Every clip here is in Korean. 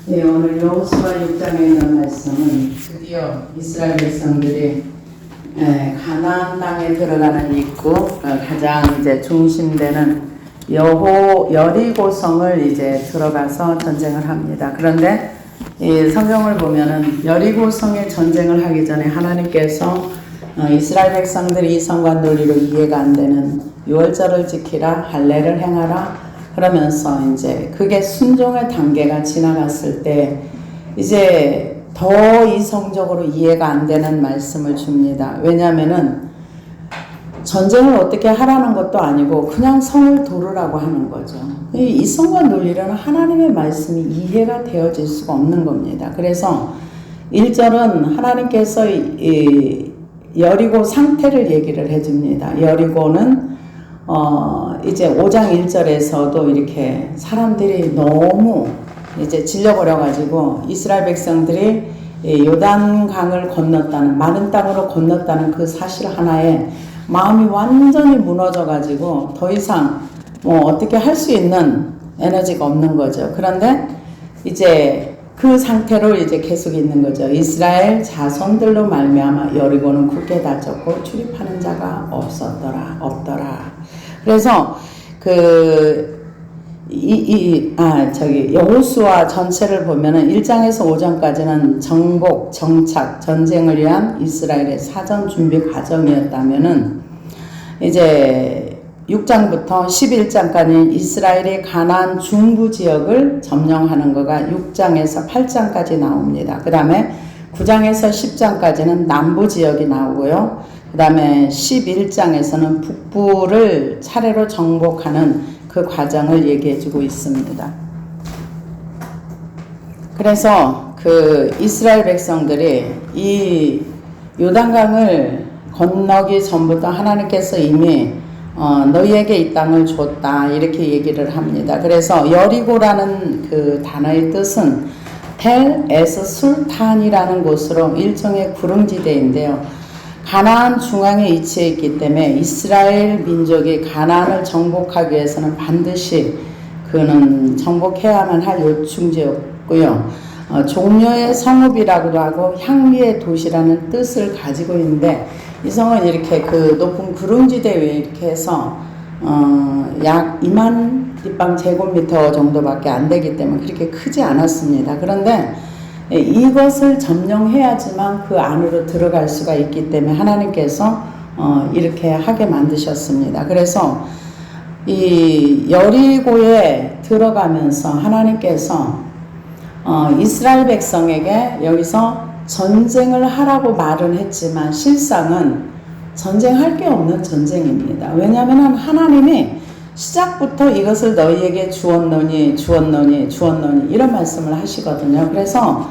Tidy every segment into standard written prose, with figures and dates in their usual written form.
네, 오늘 여호수아 6장에 있는 말씀은 드디어 이스라엘 백성들이 가나안 땅에 들어가는 입구 가장 이제 중심되는 여리고성을 이제 들어가서 전쟁을 합니다. 그런데 이 성경을 보면은 여리고성에 전쟁을 하기 전에 하나님께서 이스라엘 백성들이 이 성과 논리로 이해가 안 되는 유월절을 지키라, 할례를 행하라 그러면서 이제 그게 순종의 단계가 지나갔을 때 이제 더 이성적으로 이해가 안 되는 말씀을 줍니다. 왜냐하면은 전쟁을 어떻게 하라는 것도 아니고 그냥 성을 도르라고 하는 거죠. 이 성과 논리는 하나님의 말씀이 이해가 되어질 수가 없는 겁니다. 그래서 1절은 하나님께서 여리고 상태를 얘기를 해줍니다. 여리고는 이제 5장 1절에서도 이렇게 사람들이 너무 이제 질려버려가지고 이스라엘 백성들이 요단강을 건넜다는, 마른 땅으로 건넜다는 그 사실 하나에 마음이 완전히 무너져가지고 더 이상 뭐 어떻게 할 수 있는 에너지가 없는 거죠. 그런데 이제 그 상태로 이제 계속 있는 거죠. 이스라엘 자손들로 말미암아 여리고는 굳게 닫혔고 출입하는 자가 없더라. 그래서 여호수아 전체를 보면은 1장에서 5장까지는 정복, 정착, 전쟁을 위한 이스라엘의 사전 준비 과정이었다면은 이제 6장부터 11장까지 이스라엘의 가나안 중부 지역을 점령하는 거가 6장에서 8장까지 나옵니다. 그 다음에 9장에서 10장까지는 남부 지역이 나오고요. 그 다음에 11장에서는 북부를 차례로 정복하는 그 과정을 얘기해 주고 있습니다. 그래서 그 이스라엘 백성들이 이 요단강을 건너기 전부터 하나님께서 이미 너희에게 이 땅을 줬다 이렇게 얘기를 합니다. 그래서 여리고라는 그 단어의 뜻은 텔 에스 술탄이라는 곳으로 일종의 구릉지대인데요. 가나안 중앙에 위치해 있기 때문에 이스라엘 민족이 가나안을 정복하기 위해서는 반드시 그는 정복해야만 할 요충지였고요. 종려의 성읍이라고도 하고 향기의 도시라는 뜻을 가지고 있는데 이 성은 이렇게 그 높은 구릉지대 위에 이렇게 해서 약 2만 뒷방 제곱미터 정도밖에 안 되기 때문에 그렇게 크지 않았습니다. 그런데 이것을 점령해야지만 그 안으로 들어갈 수가 있기 때문에 하나님께서 이렇게 하게 만드셨습니다. 그래서 이 여리고에 들어가면서 하나님께서 이스라엘 백성에게 여기서 전쟁을 하라고 말은 했지만 실상은 전쟁할 게 없는 전쟁입니다. 왜냐하면 하나님이 시작부터 이것을 너희에게 주었노니 이런 말씀을 하시거든요. 그래서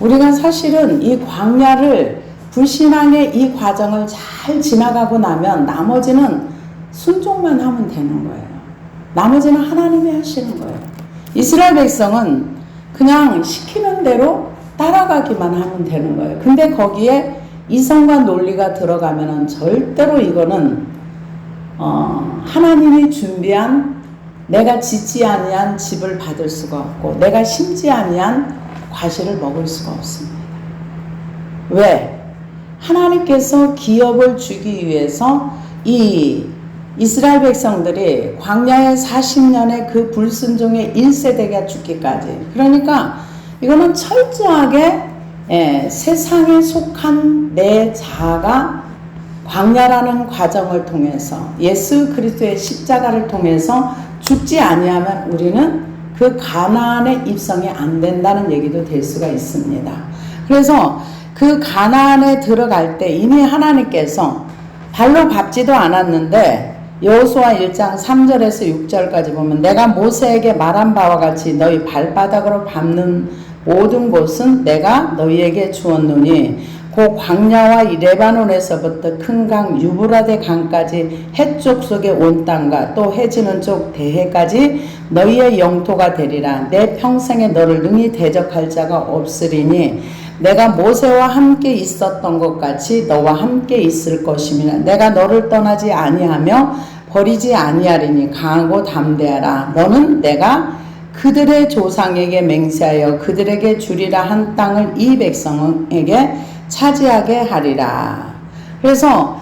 우리가 사실은 이 광야를 불신앙의 이 과정을 잘 지나가고 나면 나머지는 순종만 하면 되는 거예요. 나머지는 하나님이 하시는 거예요. 이스라엘 백성은 그냥 시키는 대로 따라가기만 하면 되는 거예요. 근데 거기에 이성과 논리가 들어가면은 절대로 이거는 하나님이 준비한 내가 짓지 아니한 집을 받을 수가 없고 내가 심지 아니한 과실을 먹을 수가 없습니다. 왜? 하나님께서 기업을 주기 위해서 이 이스라엘 백성들이 광야의 40년의 그 불순종의 1세대가 죽기까지 그러니까 이거는 철저하게 세상에 속한 내 자아가 광야라는 과정을 통해서 예수 그리스도의 십자가를 통해서 죽지 아니하면 우리는 그 가나안에 입성이 안 된다는 얘기도 될 수가 있습니다. 그래서 그 가나안에 들어갈 때 이미 하나님께서 발로 밟지도 않았는데 여호수아 1장 3절에서 6절까지 보면 내가 모세에게 말한 바와 같이 너희 발바닥으로 밟는 모든 곳은 내가 너희에게 주었노니 그 광야와 이 레바논에서부터 큰 강 유브라데 강까지 해쪽 속의 온 땅과 또 해지는 쪽 대해까지 너희의 영토가 되리라. 내 평생에 너를 능히 대적할 자가 없으리니 내가 모세와 함께 있었던 것 같이 너와 함께 있을 것이며 내가 너를 떠나지 아니하며 버리지 아니하리니 강하고 담대하라. 너는 내가 그들의 조상에게 맹세하여 그들에게 주리라 한 땅을 이 백성에게 차지하게 하리라. 그래서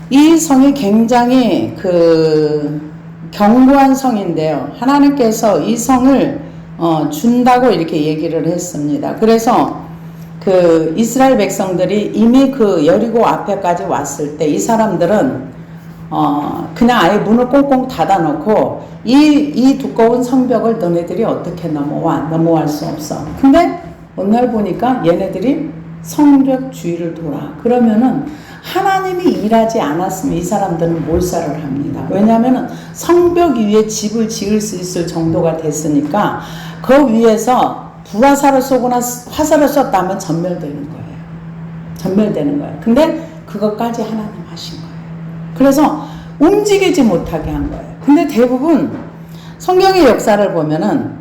이 성이 굉장히 견고한 성인데요. 하나님께서 이 성을 준다고 이렇게 얘기를 했습니다. 그래서 이스라엘 백성들이 이미 여리고 앞에까지 왔을 때 이 사람들은 그냥 아예 문을 꽁꽁 닫아놓고 이 두꺼운 성벽을 너네들이 어떻게 넘어갈 수 없어. 근데 어느 날 보니까 얘네들이 성벽 주위를 돌아. 그러면은 하나님이 일하지 않았으면 이 사람들은 몰살을 합니다. 왜냐하면 성벽 위에 집을 지을 수 있을 정도가 됐으니까 그 위에서 불화살을 쏘거나 화살을 쐈다면 전멸되는 거예요. 근데 그것까지 하나님 하신 거예요. 그래서 움직이지 못하게 한 거예요. 근데 대부분 성경의 역사를 보면은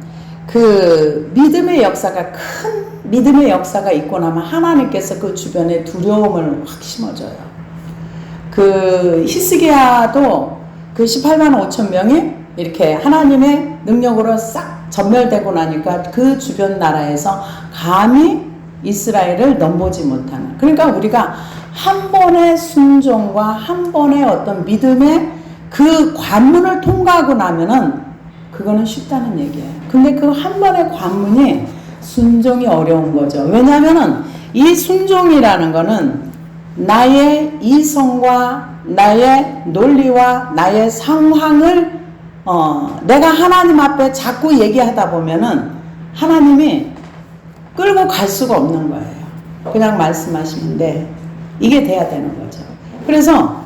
믿음의 역사가 큰 믿음의 역사가 있고 나면 하나님께서 그 주변에 두려움을 확 심어줘요. 히스기야도 18만 5천 명이 이렇게 하나님의 능력으로 싹 전멸되고 나니까 그 주변 나라에서 감히 이스라엘을 넘보지 못하는. 그러니까 우리가 한 번의 순종과 한 번의 어떤 믿음의 그 관문을 통과하고 나면은 그거는 쉽다는 얘기예요. 근데 그 한 번의 관문이 순종이 어려운 거죠. 왜냐하면은 이 순종이라는 거는 나의 이성과 나의 논리와 나의 상황을 내가 하나님 앞에 자꾸 얘기하다 보면은 하나님이 끌고 갈 수가 없는 거예요. 그냥 말씀하시면 돼. 이게 돼야 되는 거죠. 그래서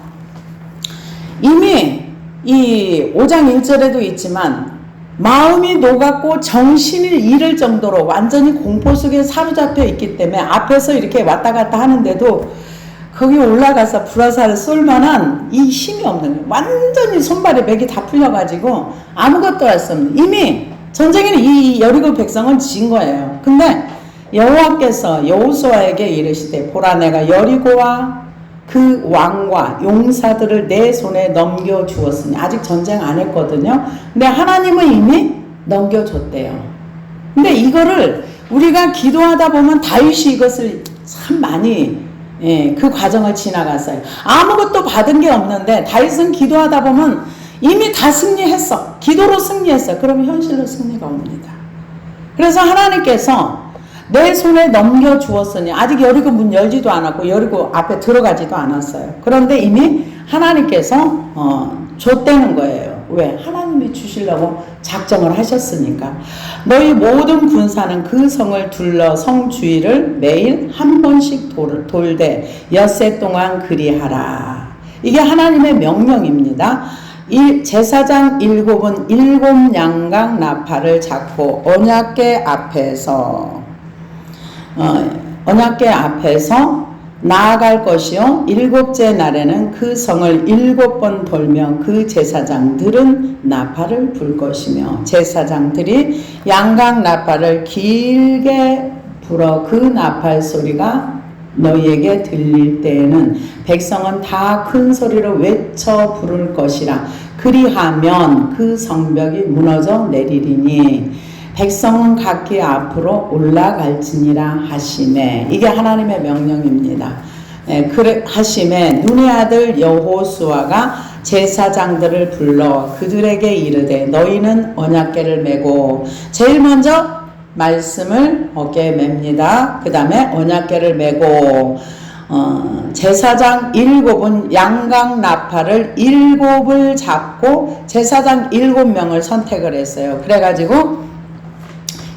이미 이 5장 1절에도 있지만 마음이 녹았고 정신이 잃을 정도로 완전히 공포 속에 사로잡혀 있기 때문에 앞에서 이렇게 왔다 갔다 하는데도 거기 올라가서 불화살을 쏠 만한 이 힘이 없는 거예요. 완전히 손발에 맥이 다 풀려가지고 아무것도 할 수 없는. 이미 전쟁에는 이 여리고 백성은 진 거예요. 근데 여호와께서 여호수아에게 이르시되 보라 내가 여리고와 그 왕과 용사들을 내 손에 넘겨주었으니 아직 전쟁 안 했거든요. 근데 하나님은 이미 넘겨줬대요. 근데 이거를 우리가 기도하다 보면 다윗이 이것을 참 많이 그 과정을 지나갔어요. 아무것도 받은 게 없는데 다윗은 기도하다 보면 이미 다 승리했어. 기도로 승리했어. 그럼 현실로 승리가 옵니다. 그래서 하나님께서 내 손에 넘겨주었으니 아직 여리고 문 열지도 않았고 여리고 앞에 들어가지도 않았어요. 그런데 이미 하나님께서 줬다는 거예요. 왜? 하나님이 주시려고 작정을 하셨으니까. 너희 모든 군사는 그 성을 둘러 성 주위를 매일 한 번씩 돌되 엿새 동안 그리하라. 이게 하나님의 명령입니다. 제사장 7은 7 양각 나팔을 잡고 언약궤 앞에서 나아갈 것이요 7째 날에는 그 성을 7번 돌며 그 제사장들은 나팔을 불 것이며 제사장들이 양각 나팔을 길게 불어 그 나팔 소리가 너희에게 들릴 때에는 백성은 다 큰 소리로 외쳐 부를 것이라. 그리하면 그 성벽이 무너져 내리리니 백성은 각기 앞으로 올라갈지니라 하시매. 이게 하나님의 명령입니다. 그래 하시매 눈의 아들 여호수아가 제사장들을 불러 그들에게 이르되 너희는 언약궤를 메고 제일 먼저 말씀을 어깨에 맵니다. 그 다음에 언약궤를 메고 제사장 7은 양각 나팔을 7을 잡고 제사장 7명을 선택을 했어요. 그래가지고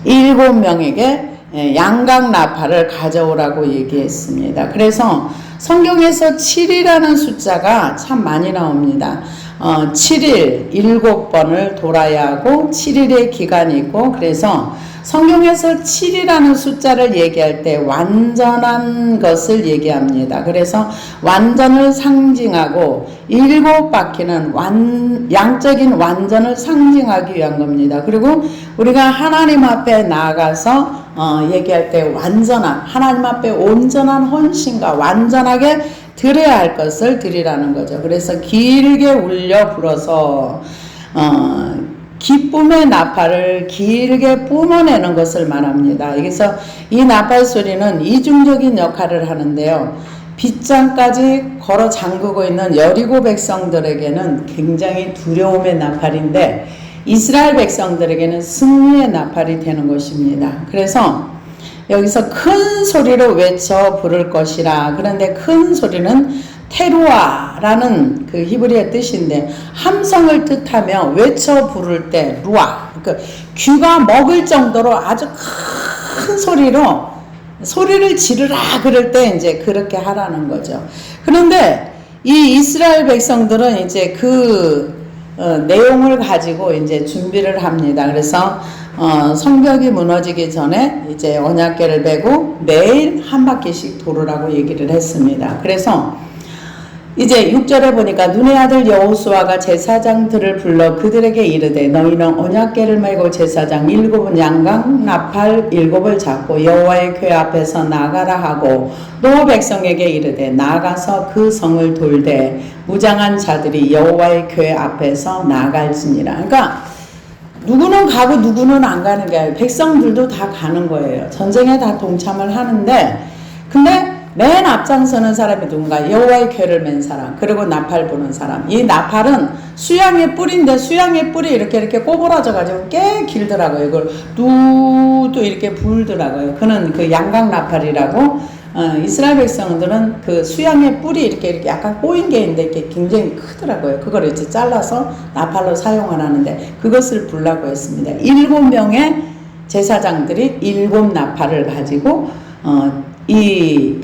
7명에게 양각 나팔을 가져오라고 얘기했습니다. 그래서 성경에서 7이라는 숫자가 참 많이 나옵니다. 7일 7번을 돌아야 하고 7일의 기간이 있고 그래서 성경에서 7이라는 숫자를 얘기할 때 완전한 것을 얘기합니다. 그래서 완전을 상징하고 7바퀴는 양적인 완전을 상징하기 위한 겁니다. 그리고 우리가 하나님 앞에 나아가서 얘기할 때 완전한 하나님 앞에 온전한 헌신과 완전하게 드려야 할 것을 드리라는 거죠. 그래서 길게 울려 불어서 기쁨의 나팔을 길게 뿜어내는 것을 말합니다. 그래서 이 나팔 소리는 이중적인 역할을 하는데요. 빗장까지 걸어 잠그고 있는 여리고 백성들에게는 굉장히 두려움의 나팔인데 이스라엘 백성들에게는 승리의 나팔이 되는 것입니다. 그래서 여기서 큰 소리로 외쳐 부를 것이라. 그런데 큰 소리는 테루아라는 그 히브리어 뜻인데 함성을 뜻하며 외쳐 부를 때 루아, 그 귀가 먹을 정도로 아주 큰 소리로 소리를 지르라 그럴 때 이제 그렇게 하라는 거죠. 그런데 이 이스라엘 백성들은 이제 그 내용을 가지고 이제 준비를 합니다. 그래서 성벽이 무너지기 전에 이제 언약궤를 베고 매일 한 바퀴씩 돌으라고 얘기를 했습니다. 그래서 이제 6절에 보니까 눈의 아들 여호수아가 제사장들을 불러 그들에게 이르되 너희는 언약궤를 메고 제사장 7은 양강 나팔 7을 잡고 여호와의 궤 앞에서 나가라 하고 또 백성에게 이르되 나가서 그 성을 돌되 무장한 자들이 여호와의 궤 앞에서 나갈지니라. 그러니까 누구는 가고 누구는 안 가는 게 아니라 백성들도 다 가는 거예요. 전쟁에 다 동참을 하는데 근데 맨 앞장서는 사람이 누군가? 여호와의 궤를 맨 사람, 그리고 나팔 부는 사람. 이 나팔은 수양의 뿔인데 수양의 뿔이 이렇게 꼬부라져 가지고 꽤 길더라고요. 이걸 뚜뚜 이렇게 불더라고요. 그는 그 양각 나팔이라고. 이스라엘 백성들은 그 수양의 뿔이 이렇게 약간 꼬인 게 있는데 이렇게 굉장히 크더라고요. 그걸 이제 잘라서 나팔로 사용을 하는데 그것을 불라고 했습니다. 7명의 제사장들이 7 나팔을 가지고 이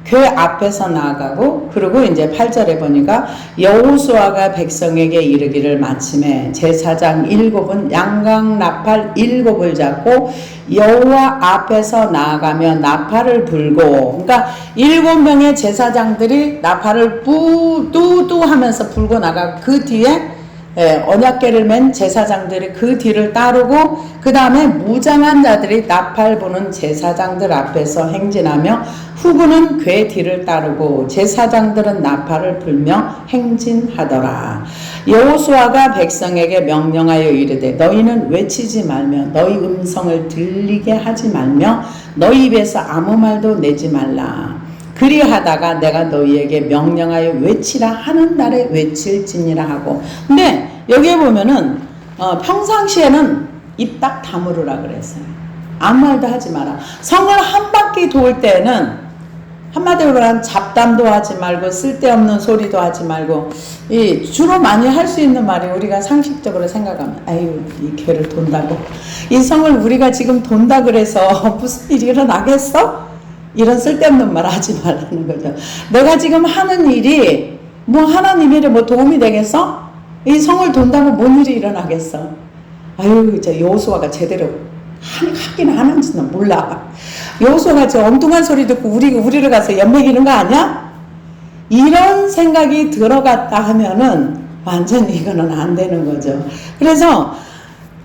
궤 앞에서 나아가고 그리고 이제 8절에 보니까 여호수아가 백성에게 이르기를 마침에 제사장 7은 양각 나팔 7을 잡고 여호와 앞에서 나아가며 나팔을 불고 그러니까 7명의 제사장들이 나팔을 뚜뚜 하면서 불고 나가고 그 뒤에 언약궤를 맨 제사장들이 그 뒤를 따르고 그 다음에 무장한 자들이 나팔 부는 제사장들 앞에서 행진하며 후군은 궤 뒤를 따르고 제사장들은 나팔을 불며 행진하더라. 여호수아가 백성에게 명령하여 이르되 너희는 외치지 말며 너희 음성을 들리게 하지 말며 너희 입에서 아무 말도 내지 말라. 그리하다가 내가 너희에게 명령하여 외치라 하는 날에 외칠지니라 하고. 근데 여기에 보면은 평상시에는 입 딱 다물으라 그랬어요. 아무 말도 하지 마라. 성을 한 바퀴 돌 때는 한마디로 말하면 잡담도 하지 말고 쓸데없는 소리도 하지 말고 이 주로 많이 할 수 있는 말이 우리가 상식적으로 생각하면 아유 이 궤를 돈다고 이 성을 우리가 지금 돈다 그래서 무슨 일이 일어나겠어? 이런 쓸데없는 말 하지 말라는 거죠. 내가 지금 하는 일이 뭐 하나님 일에 뭐 도움이 되겠어? 이 성을 돈다고 뭔 일이 일어나겠어? 아유 저 여호수아가 제대로 하긴 하는지는 몰라. 여호수아가 저 엉뚱한 소리 듣고 우리를 가서 연맥이는 거 아니야? 이런 생각이 들어갔다 하면은 완전히 이거는 안 되는 거죠. 그래서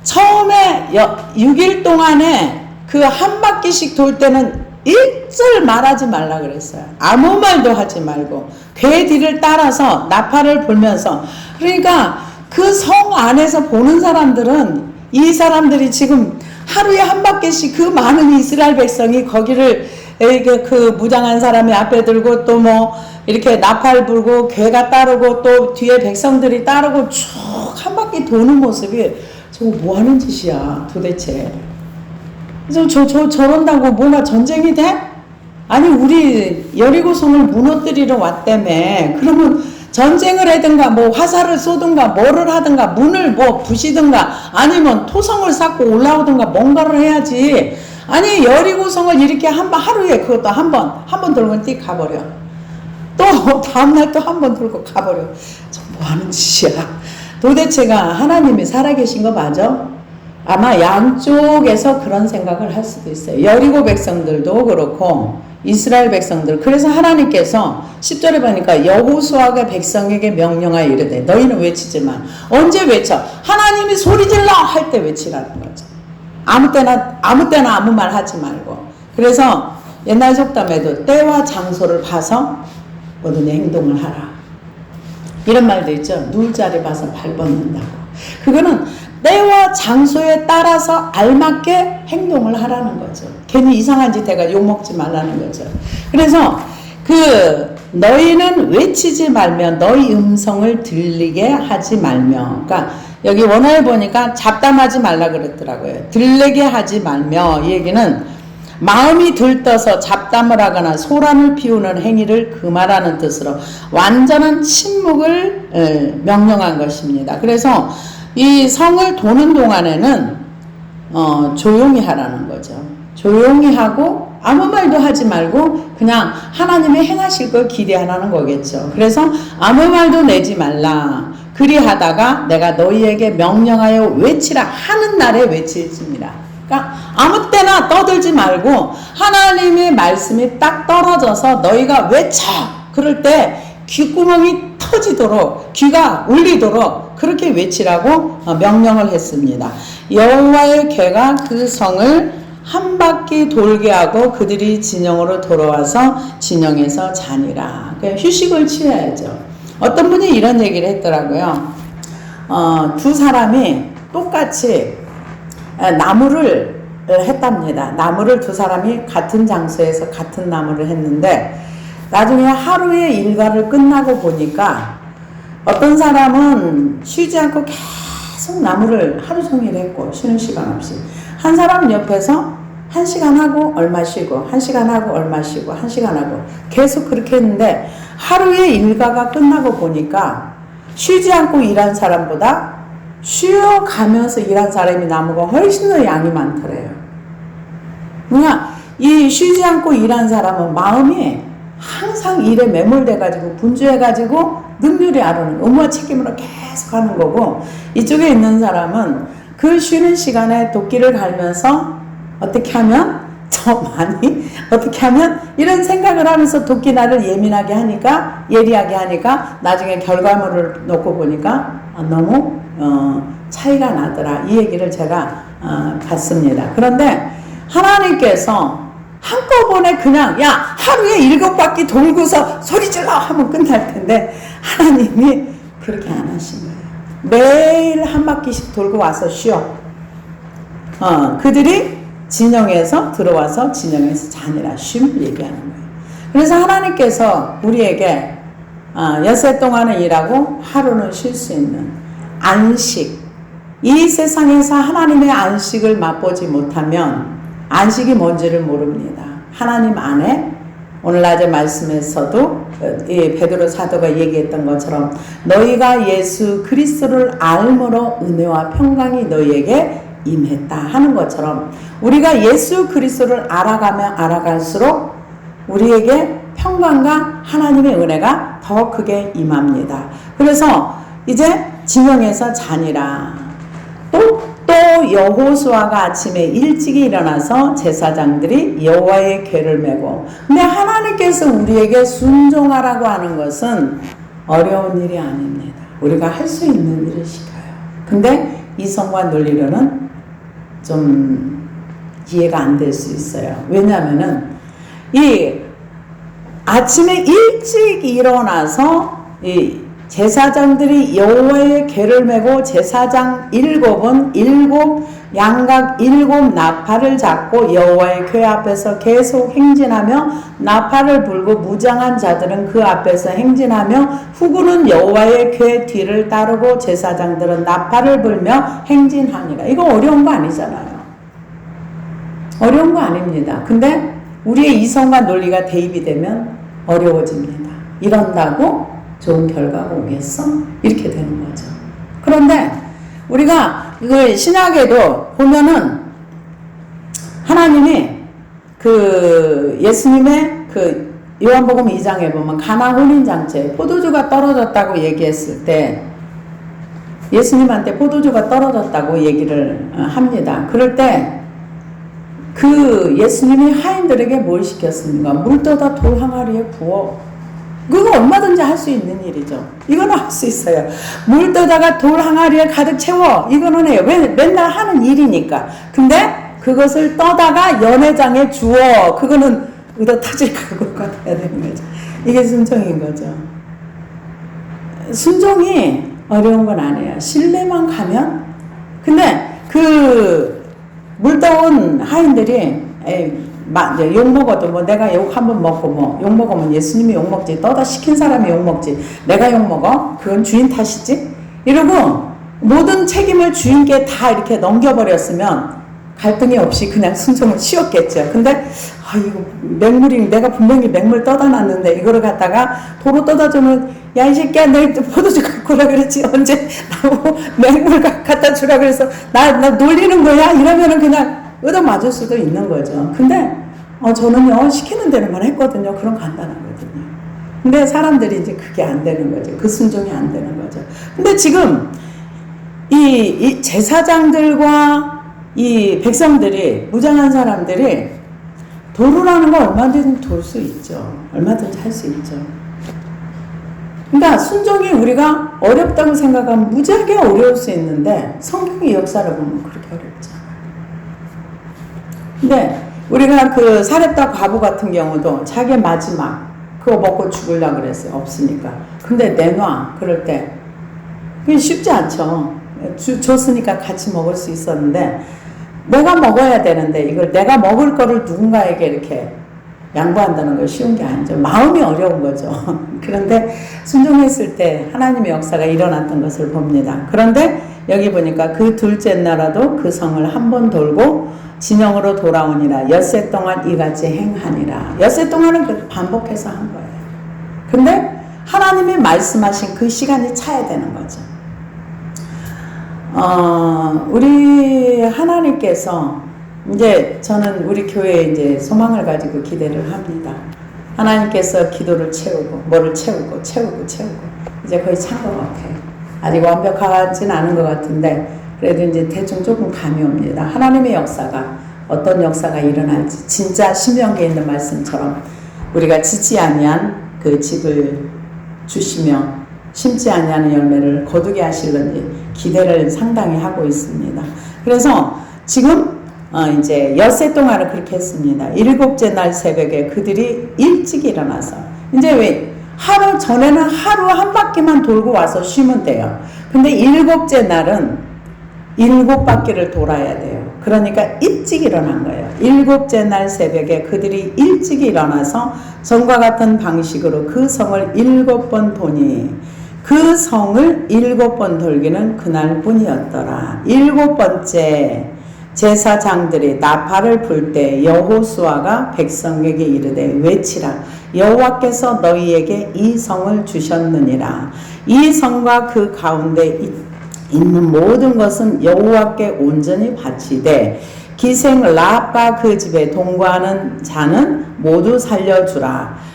처음에 6일 동안에 그 한 바퀴씩 돌 때는 일절 말하지 말라 그랬어요. 아무 말도 하지 말고 궤 뒤를 따라서 나팔을 불면서 그러니까 그 성 안에서 보는 사람들은 이 사람들이 지금 하루에 한 바퀴씩 그 많은 이스라엘 백성이 거기를 그 무장한 사람이 앞에 들고 또 뭐 이렇게 나팔 불고 궤가 따르고 또 뒤에 백성들이 따르고 쭉 한 바퀴 도는 모습이 저거 뭐 하는 짓이야 도대체. 그래서 저런다고 뭐가 전쟁이 돼? 아니 우리 여리고성을 무너뜨리러 왔다며. 그러면 전쟁을 하든가 뭐 화살을 쏘든가 뭐를 하든가 문을 뭐 부시든가 아니면 토성을 쌓고 올라오든가 뭔가를 해야지. 아니 여리고성을 이렇게 하루에 그것도 한 번 돌고 띡 가버려. 또 다음날 또 한 번 돌고 가버려. 저 뭐 하는 짓이야. 도대체가 하나님이 살아계신 거 맞아? 아마 양쪽에서 그런 생각을 할 수도 있어요. 여리고 백성들도 그렇고 이스라엘 백성들. 그래서 하나님께서 10절에 보니까 여호수아가 백성에게 명령하여 이르되 너희는 외치지 마. 언제 외쳐? 하나님이 소리질러 할 때 외치라는 거죠. 아무 때나 아무 말 하지 말고. 그래서 옛날 속담에도 때와 장소를 봐서 모든 행동을 하라. 이런 말도 있죠. 누울 자리 봐서 발 뻗는다고. 그거는 때와 장소에 따라서 알맞게 행동을 하라는 거죠. 괜히 이상한 짓 해가 욕먹지 말라는 거죠. 그래서 너희는 외치지 말며 너희 음성을 들리게 하지 말며, 그러니까 여기 원어에 보니까 잡담하지 말라 그랬더라고요. 들리게 하지 말며, 이 얘기는 마음이 들떠서 잡담을 하거나 소란을 피우는 행위를 금하라는 뜻으로 완전한 침묵을 명령한 것입니다. 그래서 이 성을 도는 동안에는 조용히 하라는 거죠. 조용히 하고 아무 말도 하지 말고 그냥 하나님이 행하실 걸 기대하라는 거겠죠. 그래서 아무 말도 내지 말라. 그리하다가 내가 너희에게 명령하여 외치라 하는 날에 외칠지니라. 그러니까 아무 때나 떠들지 말고 하나님의 말씀이 딱 떨어져서 너희가 외쳐. 그럴 때 귓구멍이 터지도록, 귀가 울리도록 그렇게 외치라고 명령을 했습니다. 여호와의 궤가 그 성을 한 바퀴 돌게 하고 그들이 진영으로 돌아와서 진영에서 자니라. 그러니까 휴식을 취해야죠. 어떤 분이 이런 얘기를 했더라고요. 두 사람이 똑같이 나무를 했답니다. 나무를 두 사람이 같은 장소에서 같은 나무를 했는데 나중에 하루의 일과를 끝나고 보니까 어떤 사람은 쉬지 않고 계속 나무를 하루 종일 했고 쉬는 시간 없이, 한 사람은 옆에서 1시간 하고 얼마 쉬고 1시간 하고 얼마 쉬고 1시간 하고 계속 그렇게 했는데 하루의 일과가 끝나고 보니까 쉬지 않고 일한 사람보다 쉬어가면서 일한 사람이 나무가 훨씬 더 양이 많더래요. 그러니까 이 쉬지 않고 일한 사람은 마음이 항상 일에 매몰돼가지고 분주해가지고 능률이 아르는 의무와 책임으로 계속 하는 거고, 이쪽에 있는 사람은 그 쉬는 시간에 도끼를 갈면서 어떻게 하면 더 많이, 어떻게 하면 이런 생각을 하면서 도끼날을 예민하게 하니까, 예리하게 하니까 나중에 결과물을 놓고 보니까 너무 차이가 나더라. 이 얘기를 제가 봤습니다. 그런데 하나님께서 한꺼번에 그냥 야 하루에 7바퀴 돌고서 소리 질러 하면 끝날 텐데 하나님이 그렇게 안 하신 거예요. 매일 한 바퀴씩 돌고 와서 쉬어. 그들이 진영에서 들어와서 진영에서 자니라, 쉼을 얘기하는 거예요. 그래서 하나님께서 우리에게 엿새 동안은 일하고 하루는 쉴 수 있는 안식, 이 세상에서 하나님의 안식을 맛보지 못하면 안식이 뭔지를 모릅니다. 하나님 안에 오늘 낮에 말씀에서도 베드로 사도가 얘기했던 것처럼 너희가 예수 그리스도를 알므로 은혜와 평강이 너희에게 임했다 하는 것처럼 우리가 예수 그리스도를 알아가면 알아갈수록 우리에게 평강과 하나님의 은혜가 더 크게 임합니다. 그래서 이제 진영에서 자니라. 또 여호수아가 아침에 일찍이 일어나서 제사장들이 여호와의 궤를 메고, 근데 하나님께서 우리에게 순종하라고 하는 것은 어려운 일이 아닙니다. 우리가 할 수 있는 일을 시켜요. 근데 이성과 논리로는 좀 이해가 안 될 수 있어요. 왜냐하면은 이 아침에 일찍 일어나서 이 제사장들이 여호와의 궤를 메고 제사장 7은 7 양각 7 나팔을 잡고 여호와의 궤 앞에서 계속 행진하며 나팔을 불고 무장한 자들은 그 앞에서 행진하며 후군은 여호와의 궤 뒤를 따르고 제사장들은 나팔을 불며 행진하니라. 이거 어려운 거 아니잖아요. 어려운 거 아닙니다. 근데 우리의 이성과 논리가 대입이 되면 어려워집니다. 이런다고 좋은 결과가 오겠어? 이렇게 되는 거죠. 그런데 우리가 이걸 신약에도 보면은 하나님이 예수님의 요한복음 2장에 보면 가나 혼인잔치에 포도주가 떨어졌다고 얘기했을 때 예수님한테 포도주가 떨어졌다고 얘기를 합니다. 그럴 때 예수님이 하인들에게 뭘 시켰습니까? 물 떠다 돌 항아리에 부어. 그거 얼마든지 할 수 있는 일이죠. 이거는 할 수 있어요. 물 떠다가 돌 항아리에 가득 채워. 이거는 해요. 왜? 맨날 하는 일이니까. 근데 그것을 떠다가 연회장에 주어. 그거는 의도 터질 각오가 돼야 되는 거죠. 이게 순종인 거죠. 순종이 어려운 건 아니에요. 신뢰만 가면. 근데 그 물떠온 하인들이 이제 욕 먹어도 뭐 내가 욕 한번 먹고 뭐 욕 먹으면 예수님이 욕 먹지, 떠다 시킨 사람이 욕 먹지, 내가 욕 먹어? 그건 주인 탓이지? 이러고 모든 책임을 주인께 다 이렇게 넘겨버렸으면 갈등이 없이 그냥 순종을 쉬었겠죠. 근데 이거 맹물이, 내가 분명히 맹물 떠다 놨는데 이거를 갖다가 도로 떠다 주면, 야 이 새끼야 내 포도주 갖고 오라 그랬지, 언제 나보고 맹물 갖다 주라 그래서 나 놀리는 거야? 이러면은 그냥 얻어맞을 수도 있는 거죠. 근데 저는요 시키는 대로만 했거든요. 그럼 간단하거든요. 근데 사람들이 이제 그게 안 되는 거죠. 그 순종이 안 되는 거죠. 근데 지금 이 제사장들과 이 백성들이, 무장한 사람들이 도루라는 거 얼마든지 돌 수 있죠. 얼마든지 할 수 있죠. 그러니까 순종이 우리가 어렵다고 생각하면 무지하게 어려울 수 있는데 성경의 역사를 보면 그렇게 어렵지 않아요. 근데 우리가 그 사렙다 과부 같은 경우도 자기 마지막 그거 먹고 죽으려고 그랬어요. 없으니까. 근데 내놔. 그럴 때 그게 쉽지 않죠. 줬으니까 같이 먹을 수 있었는데 내가 먹어야 되는데 이걸 내가 먹을 거를 누군가에게 이렇게 양보한다는 건 쉬운 게 아니죠. 마음이 어려운 거죠. 그런데 순종했을 때 하나님의 역사가 일어났던 것을 봅니다. 그런데 여기 보니까 그 둘째 날에도 그 성을 한 번 돌고 진영으로 돌아오니라. 엿새 동안 이같이 행하니라. 엿새 동안은 반복해서 한 거예요. 근데 하나님이 말씀하신 그 시간이 차야 되는 거죠. 우리 하나님께서 이제 저는 우리 교회에 이제 소망을 가지고 기대를 합니다. 하나님께서 기도를 채우고 뭐를 채우고 이제 거의 찬 것 같아요. 아직 완벽하진 않은 것 같은데 그래도 이제 대충 조금 감이 옵니다. 하나님의 역사가 어떤 역사가 일어날지 진짜 신명기에 있는 말씀처럼 우리가 짓지 아니한 그 집을 주시며 심지 아니하는 열매를 거두게 하실런지 기대를 상당히 하고 있습니다. 그래서 지금 이제 엿새 동안을 그렇게 했습니다. 일곱째 날 새벽에 그들이 일찍 일어나서, 이제 왜 하루 전에는 하루 한 바퀴만 돌고 와서 쉬면 돼요. 근데 일곱째 날은 7바퀴를 돌아야 돼요. 그러니까 일찍 일어난 거예요. 일곱째 날 새벽에 그들이 일찍 일어나서 전과 같은 방식으로 그 성을 7번 도니 그 성을 7번 돌기는 그날 뿐이었더라. 7번째 제사장들이 나팔을 불 때 여호수아가 백성에게 이르되 외치라. 여호와께서 너희에게 이 성을 주셨느니라. 이 성과 그 가운데 있는 모든 것은 여호와께 온전히 바치되 기생 랍과 그 집에 동거하는 자는 모두 살려주라.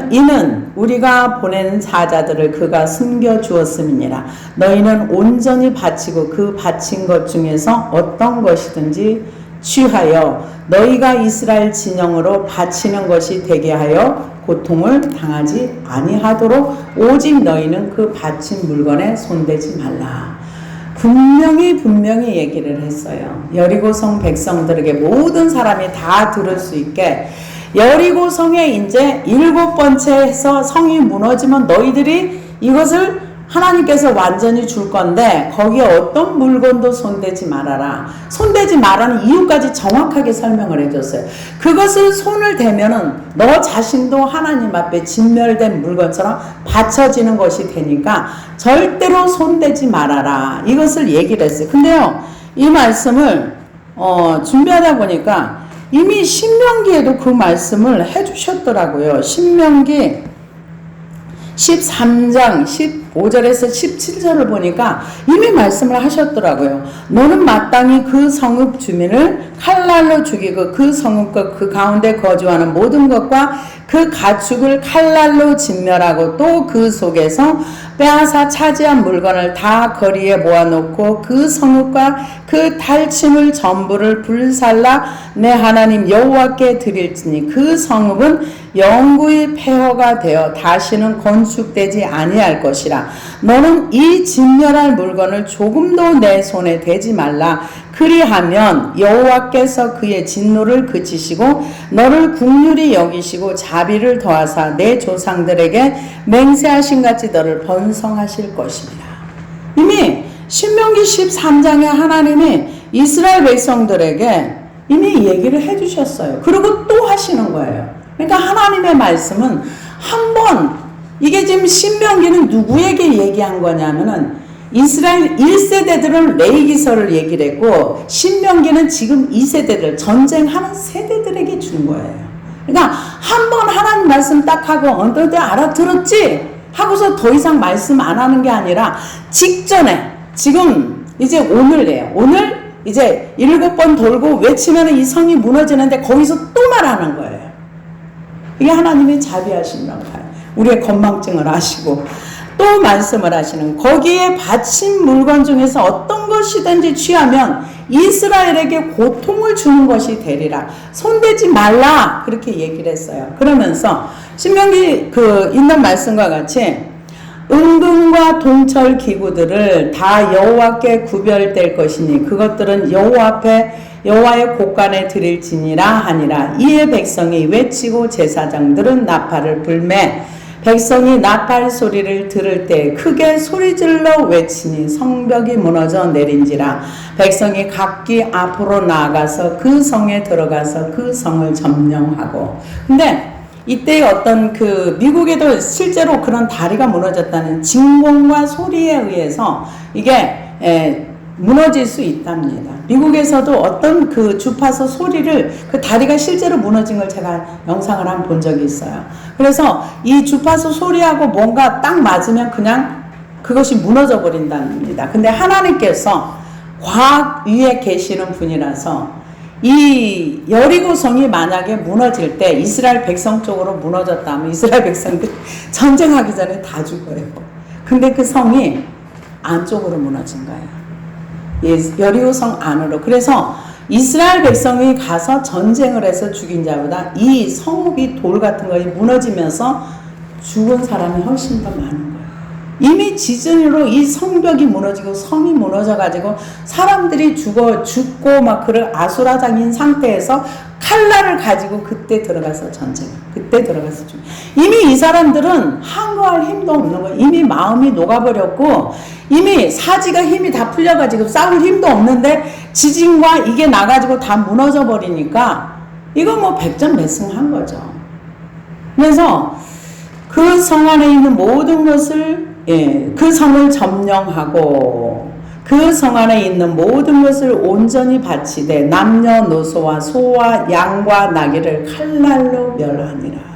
이는 우리가 보낸 사자들을 그가 숨겨 주었음이니라. 너희는 온전히 바치고 그 바친 것 중에서 어떤 것이든지 취하여 너희가 이스라엘 진영으로 바치는 것이 되게 하여 고통을 당하지 아니하도록 오직 너희는 그 바친 물건에 손대지 말라. 분명히 얘기를 했어요. 여리고성 백성들에게 모든 사람이 다 들을 수 있게, 여리고성에 이제 7번째 해서 성이 무너지면 너희들이 이것을 하나님께서 완전히 줄 건데 거기에 어떤 물건도 손대지 말아라. 손대지 말라는 이유까지 정확하게 설명을 해줬어요. 그것을 손을 대면은 너 자신도 하나님 앞에 진멸된 물건처럼 바쳐지는 것이 되니까 절대로 손대지 말아라. 이것을 얘기를 했어요. 근데요, 이 말씀을 준비하다 보니까 이미 신명기에도 그 말씀을 해주셨더라고요. 신명기 13장 15절에서 17절을 보니까 이미 말씀을 하셨더라고요. 너는 마땅히 그 성읍 주민을 칼날로 죽이고 그 성읍과 그 가운데 거주하는 모든 것과 그 가축을 칼날로 진멸하고 또 그 속에서 빼앗아 차지한 물건을 다 거리에 모아놓고 그 성읍과 그 탈취물 전부를 불살라 내 하나님 여호와께 드릴지니 그 성읍은 영구히 폐허가 되어 다시는 건축되지 아니할 것이라. 너는 이 진멸할 물건을 조금도 내 손에 대지 말라. 그리하면 여호와께서 그의 진노를 그치시고 너를 긍휼히 여기시고 자비를 더하사 내 조상들에게 맹세하신 같이 너를 번성하실 것이니라. 이미 신명기 13장에 하나님이 이스라엘 백성들에게 이미 얘기를 해주셨어요. 그리고 또 하시는 거예요. 그러니까 하나님의 말씀은 한번, 이게 지금 신명기는 누구에게 얘기한 거냐면은 이스라엘 1세대들은 레위기서를 얘기를 했고, 신명기는 지금 2세대들, 전쟁하는 세대들에게 준 거예요. 그러니까 한번 하나님 말씀 딱 하고 언뜻 알아들었지 하고서 더 이상 말씀 안 하는 게 아니라 직전에, 지금 이제 오늘이에요. 오늘 이제 7번 돌고 외치면 이 성이 무너지는데 거기서 또 말하는 거예요. 이게 하나님의 자비하심이라고 봐요. 우리의 건망증을 아시고 또 말씀을 하시는, 거기에 바친 물건 중에서 어떤 것이든지 취하면 이스라엘에게 고통을 주는 것이 되리라. 손대지 말라. 그렇게 얘기를 했어요. 그러면서 신명기 있는 말씀과 같이 은금과 동철 기구들을 다 여호와께 구별될 것이니 그것들은 여호와 앞에 여호와의 곳간에 드릴지니라 하니라. 이에 백성이 외치고 제사장들은 나팔을 불매 백성이 나팔 소리를 들을 때 크게 소리질러 외치니 성벽이 무너져 내린지라. 백성이 각기 앞으로 나아가서 그 성에 들어가서 그 성을 점령하고. 근데 이때 어떤 미국에도 실제로 그런 다리가 무너졌다는 진공과 소리에 의해서 이게 무너질 수 있답니다. 미국에서도 어떤 주파수 소리를, 다리가 실제로 무너진 걸 제가 영상을 한번 본 적이 있어요. 그래서 이 주파수 소리하고 뭔가 딱 맞으면 그냥 그것이 무너져 버린답니다. 근데 하나님께서 과학 위에 계시는 분이라서 이 여리고성이 만약에 무너질 때 이스라엘 백성 쪽으로 무너졌다면 이스라엘 백성들 전쟁하기 전에 다 죽어요. 근데 그 성이 안쪽으로 무너진 거예요. 여리고성 안으로. 그래서 이스라엘 백성이 가서 전쟁을 해서 죽인 자보다 이 성읍이 돌 같은 것이 무너지면서 죽은 사람이 훨씬 더 많은 거예요. 이미 지진으로 이 성벽이 무너지고 성이 무너져가지고 사람들이 죽고 막 그런 아수라장인 상태에서 칼날을 가지고 그때 들어가서 전쟁, 그때 들어가서 죽. 이미 이 사람들은 항거할 힘도 없는 거예요. 이미 마음이 녹아버렸고 이미 사지가 힘이 다 풀려가지고 싸울 힘도 없는데 지진과 이게 나가지고 다 무너져 버리니까 이거 뭐 백전백승한 거죠. 그래서 그 성 안에 있는 모든 것을, 그 성을 점령하고 그 성 안에 있는 모든 것을 온전히 바치되 남녀노소와 소와 양과 나귀를 칼날로 멸하니라.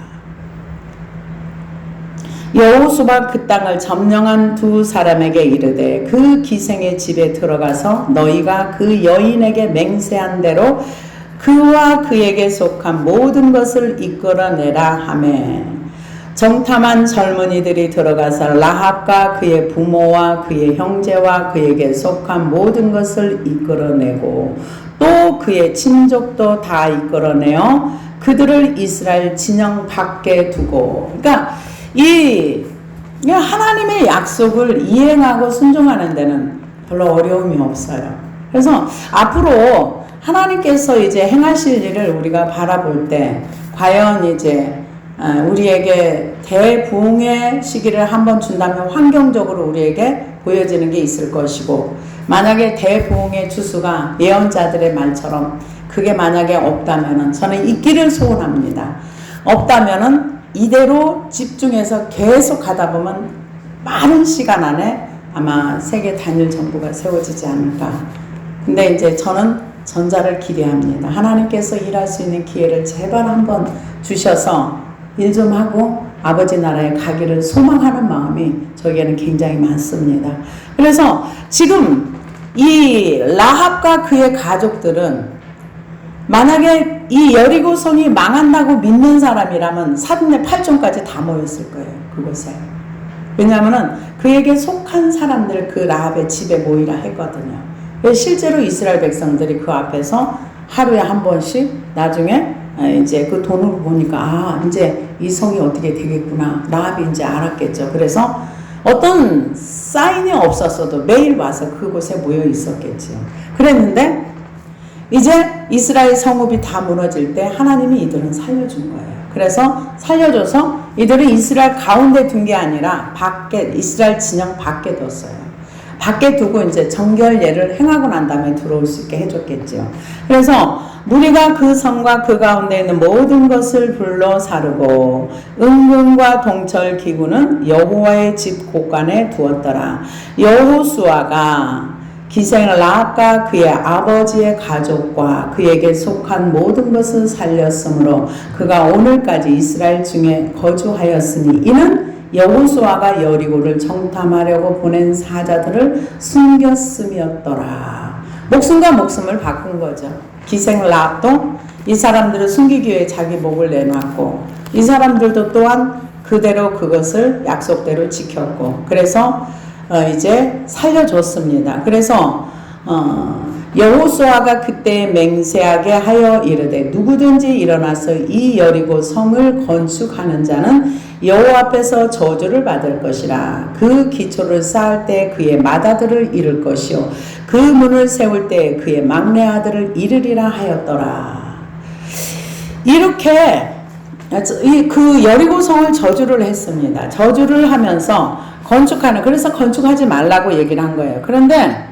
여호수아가 그 땅을 점령한 두 사람에게 이르되 그 기생의 집에 들어가서 너희가 그 여인에게 맹세한 대로 그와 그에게 속한 모든 것을 이끌어내라 하매 정탐한 젊은이들이 들어가서 라합과 그의 부모와 그의 형제와 그에게 속한 모든 것을 이끌어내고 또 그의 친족도 다 이끌어내어 그들을 이스라엘 진영 밖에 두고. 그러니까 이 하나님의 약속을 이행하고 순종하는 데는 별로 어려움이 없어요. 그래서 앞으로 하나님께서 이제 행하실 일을 우리가 바라볼 때 과연 이제 우리에게 대부흥의 시기를 한번 준다면 환경적으로 우리에게 보여지는 게 있을 것이고, 만약에 대부흥의 주수가 예언자들의 말처럼 그게 만약에 없다면은 저는 있기를 소원합니다. 없다면은 이대로 집중해서 계속 가다 보면 빠른 시간 안에 아마 세계 단일 정부가 세워지지 않을까. 근데 이제 저는 전자를 기대합니다. 하나님께서 일할 수 있는 기회를 제발 한번 주셔서 일 좀 하고 아버지 나라에 가기를 소망하는 마음이 저에게는 굉장히 많습니다. 그래서 지금 이 라합과 그의 가족들은 만약에 이 여리고성이 망한다고 믿는 사람이라면 사돈의 8종까지 다 모였을 거예요. 그곳에. 왜냐하면 그에게 속한 사람들 그 라합의 집에 모이라 했거든요. 실제로 이스라엘 백성들이 그 앞에서 하루에 한 번씩 나중에 이제 그 돈을 보니까 이제 이 성이 어떻게 되겠구나. 라합이 이제 알았겠죠. 그래서 어떤 사인이 없었어도 매일 와서 그곳에 모여 있었겠죠. 그랬는데 이제 이스라엘 성읍이 다 무너질 때 하나님이 이들은 살려준 거예요. 그래서 살려줘서 이들을 이스라엘 가운데 둔 게 아니라 밖에, 이스라엘 진영 밖에 뒀어요. 밖에 두고 이제 정결례를 행하고 난 다음에 들어올 수 있게 해줬겠죠. 그래서 무리가 그 성과 그 가운데 있는 모든 것을 불러 사르고 은금과 동철 기구는 여호와의 집 곳간에 두었더라. 여호수아가 기생을 라합과 그의 아버지의 가족과 그에게 속한 모든 것을 살렸으므로 그가 오늘까지 이스라엘 중에 거주하였으니 이는 여호수아가 여리고를 정탐하려고 보낸 사자들을 숨겼음이었더라. 목숨과 목숨을 바꾼 거죠. 기생 라합도 이 사람들을 숨기기 위해 자기 목을 내놨고 이 사람들도 또한 그대로 그것을 약속대로 지켰고 그래서 이제 살려줬습니다. 그래서 여호수아가 그때 맹세하게 하여 이르되 누구든지 일어나서 이 여리고 성을 건축하는 자는 여호와 앞에서 저주를 받을 것이라. 그 기초를 쌓을 때 그의 맏아들을 잃을 것이요 그 문을 세울 때 그의 막내 아들을 잃으리라 하였더라. 이렇게 그 여리고 성을 저주를 했습니다. 저주를 하면서 그래서 건축하지 말라고 얘기를 한 거예요. 그런데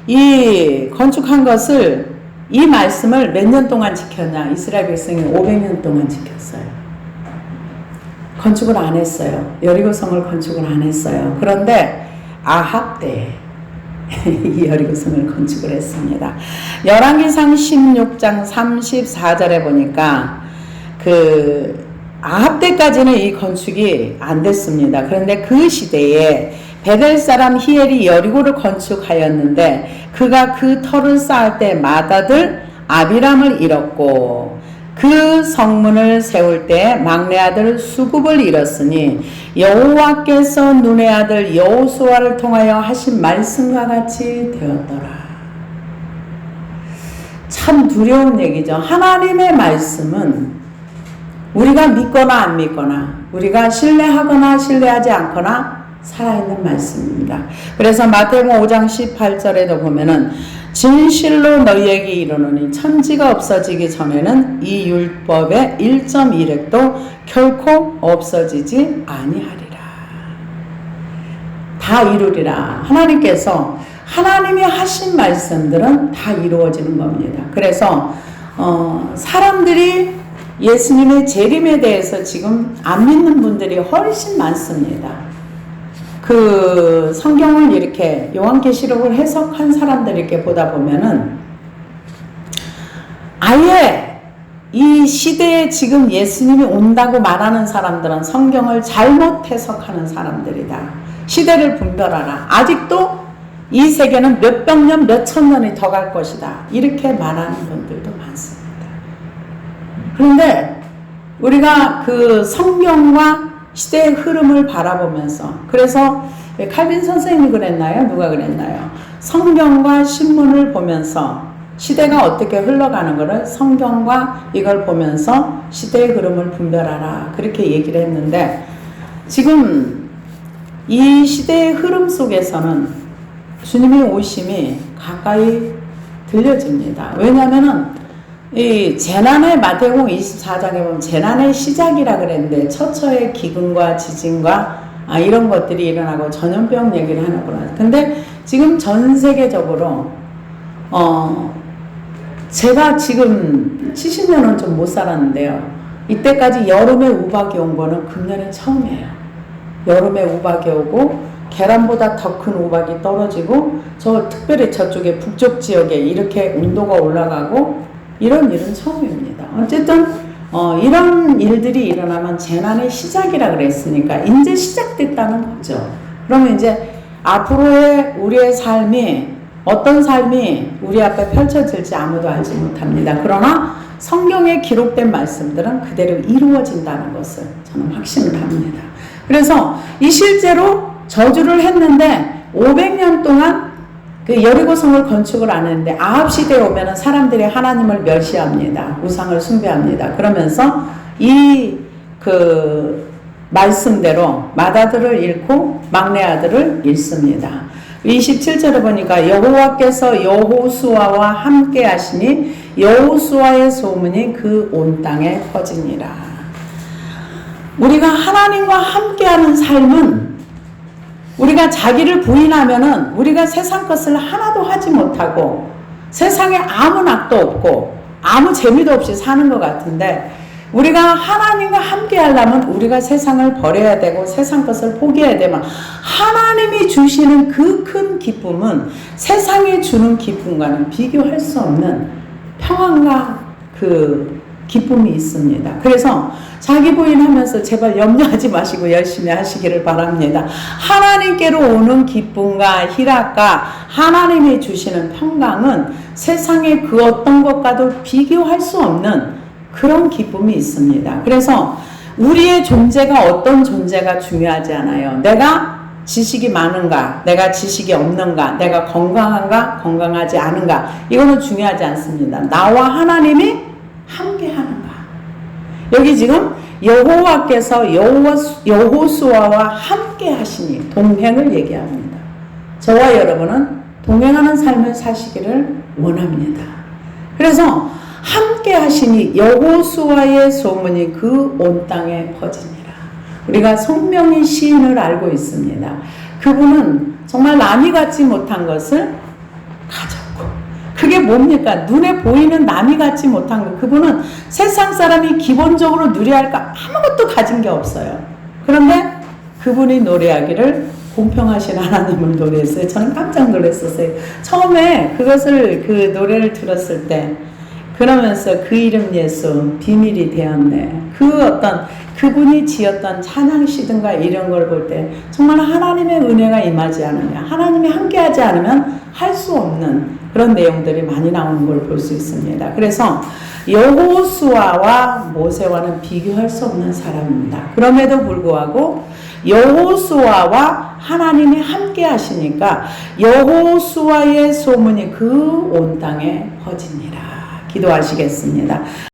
이 건축한 것을 이 말씀을 몇 년 동안 지켰냐? 이스라엘 백성이 500년 동안 지켰어요. 건축을 안 했어요. 여리고성을 건축을 안 했어요. 그런데 아합 때 이 여리고성을 건축을 했습니다. 열왕기상 16장 34절에 보니까 그 아합 때까지는 이 건축이 안 됐습니다. 그런데 그 시대에 베델 사람 히엘이 여리고를 건축하였는데 그가 그 터를 쌓을 때 맏아들 아비람을 잃었고 그 성문을 세울 때 막내 아들 수굽을 잃었으니 여호와께서 눈의 아들 여호수아를 통하여 하신 말씀과 같이 되었더라. 참 두려운 얘기죠. 하나님의 말씀은 우리가 믿거나 안 믿거나 우리가 신뢰하거나 신뢰하지 않거나 살아있는 말씀입니다. 그래서 마태복음 5장 18절에도 보면은 진실로 너희에게 이르노니 천지가 없어지기 전에는 이 율법의 1.1획도 결코 없어지지 아니하리라. 다 이루리라. 하나님께서 하나님이 하신 말씀들은 다 이루어지는 겁니다. 그래서 사람들이 예수님의 재림에 대해서 지금 안 믿는 분들이 훨씬 많습니다. 그 성경을 이렇게 요한계시록을 해석한 사람들 이렇게 보다 보면은 아예 이 시대에 지금 예수님이 온다고 말하는 사람들은 성경을 잘못 해석하는 사람들이다. 시대를 분별하라. 아직도 이 세계는 몇백 년, 몇천 년이 더 갈 것이다. 이렇게 말하는 분들도 많습니다. 그런데 우리가 그 성경과 시대의 흐름을 바라보면서 그래서 칼빈 선생님이 그랬나요? 누가 그랬나요? 성경과 신문을 보면서 시대가 어떻게 흘러가는 것을 성경과 이걸 보면서 시대의 흐름을 분별하라 그렇게 얘기를 했는데 지금 이 시대의 흐름 속에서는 주님의 오심이 가까이 들려집니다. 왜냐하면은 이 재난의 마태복음 24장에 보면 재난의 시작이라 그랬는데 처처의 기근과 지진과 이런 것들이 일어나고 전염병 얘기를 하는구나. 근데 지금 전 세계적으로 제가 지금 70년은 좀 못 살았는데요. 이때까지 여름에 우박이 온 거는 금년에 처음이에요. 여름에 우박이 오고 계란보다 더 큰 우박이 떨어지고 특별히 저쪽에 북쪽 지역에 이렇게 온도가 올라가고 이런 일은 처음입니다. 어쨌든 이런 일들이 일어나면 재난의 시작이라 그랬으니까 이제 시작됐다는 거죠. 그러면 이제 앞으로의 우리의 삶이 어떤 삶이 우리 앞에 펼쳐질지 아무도 알지 못합니다. 그러나 성경에 기록된 말씀들은 그대로 이루어진다는 것을 저는 확신을 합니다. 그래서 이 실제로 저주를 했는데 500년 동안 그 여리고성을 건축을 안 했는데 아합 시대에 오면은 사람들이 하나님을 멸시합니다. 우상을 숭배합니다. 그러면서 이 그 말씀대로 맏아들을 잃고 막내 아들을 잃습니다. 27절에 보니까 여호와께서 여호수아와 함께 하시니 여호수아의 소문이 그 온 땅에 퍼지니라. 우리가 하나님과 함께하는 삶은 우리가 자기를 부인하면은 우리가 세상 것을 하나도 하지 못하고 세상에 아무 낙도 없고 아무 재미도 없이 사는 것 같은데, 우리가 하나님과 함께 하려면 우리가 세상을 버려야 되고 세상 것을 포기해야 되면, 하나님이 주시는 그 큰 기쁨은 세상에 주는 기쁨과는 비교할 수 없는 평안과 그 기쁨이 있습니다. 그래서 자기 부인하면서 제발 염려하지 마시고 열심히 하시기를 바랍니다. 하나님께로 오는 기쁨과 희락과 하나님이 주시는 평강은 세상의 그 어떤 것과도 비교할 수 없는 그런 기쁨이 있습니다. 그래서 우리의 존재가 어떤 존재가 중요하지 않아요. 내가 지식이 많은가, 내가 지식이 없는가, 내가 건강한가, 건강하지 않은가, 이거는 중요하지 않습니다. 나와 하나님이 함께 하는가. 여기 지금 여호와께서 여호수아와 함께 하시니, 동행을 얘기합니다. 저와 여러분은 동행하는 삶을 사시기를 원합니다. 그래서 함께 하시니 여호수아의 소문이 그 온 땅에 퍼지니라. 우리가 손명희 시인을 알고 있습니다. 그분은 정말 남이 갖지 못한 것을 가졌고, 그게 뭡니까? 눈에 보이는 남이 갖지 못한 것. 그분은 세상 사람이 기본적으로 누려야 할 거 아무것도 가진 게 없어요. 그런데 그분이 노래하기를 공평하신 하나님을 노래했어요. 저는 깜짝 놀랐었어요. 처음에 그것을, 그 노래를 들었을 때, 그러면서 그 이름 예수 비밀이 되었네. 그 어떤 그분이 지었던 찬양시든가 이런 걸 볼 때 정말 하나님의 은혜가 임하지 않으면, 하나님이 함께하지 않으면 할 수 없는 그런 내용들이 많이 나오는 걸 볼 수 있습니다. 그래서 여호수아와 모세와는 비교할 수 없는 사람입니다. 그럼에도 불구하고 여호수아와 하나님이 함께 하시니까 여호수아의 소문이 그 온 땅에 퍼지니라. 기도하시겠습니다.